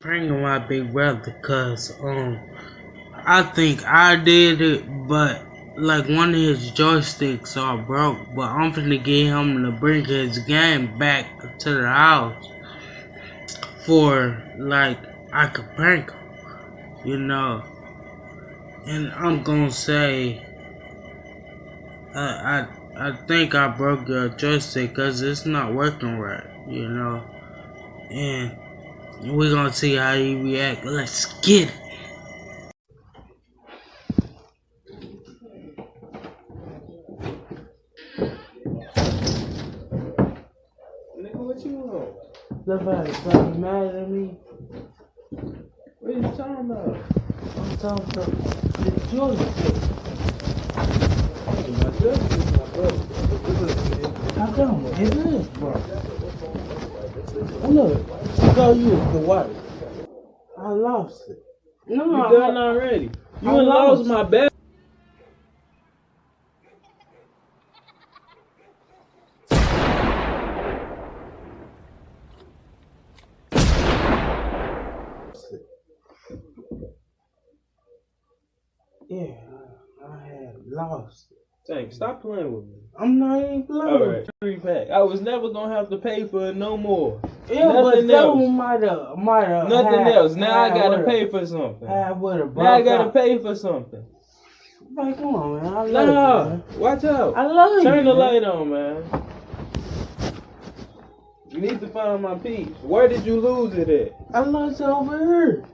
pranking my big brother, cause I think I did it, but like one of his joysticks are broke. But I'm finna get him to bring his game back to the house for like I could prank him, you know. And I'm gonna say I think I broke your joystick cause it's not working right, you know. And we're gonna see how he react. Let's get it. Nigga, what you want? Somebody mad at me. What are you talking about? I'm talking about the joystick. Hey, my joystick is my brother. How come? It is, bro. Look, go use the wife. I lost it. No, You done already. You done lost my bag. Yeah, I had lost it. Thanks, stop playing with me. I'm not even playing. Alright, 3-pack. I was never gonna have to pay for it no more. Yeah, Nothing but that else. one might have. Nothing else. Now I gotta pay for something. Now I gotta pay for something. Man, come on, man. I love Nah, you, man. watch out. I love you. Turn the man. light on, man. You need to find my piece. Where did you lose it at? I lost it over here.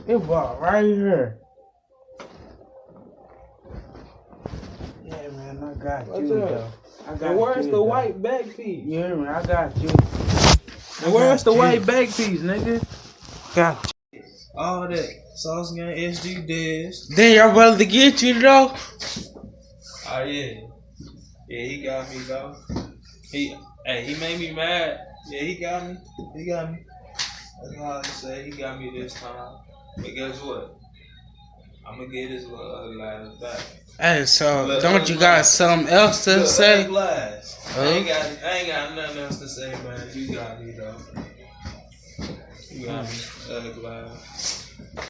It was right here. Yeah, man, I got Watch you, out. though. I got And where's you, the though. white back piece? You hear me? I got you. And where's the white back piece, nigga? Got you. All that. Sauce Gang SD Diz. Then your brother get you, though? Oh, yeah. Yeah, he got me, though. He made me mad. Yeah, he got me. He got me. That's all I say. He got me this time. But guess what? I'm gonna get his little ugly ass back. Hey, so don't you got something else to say? Ugly ass. I ain't got nothing else to say, man. You got me, though. You got me. Ugly ass.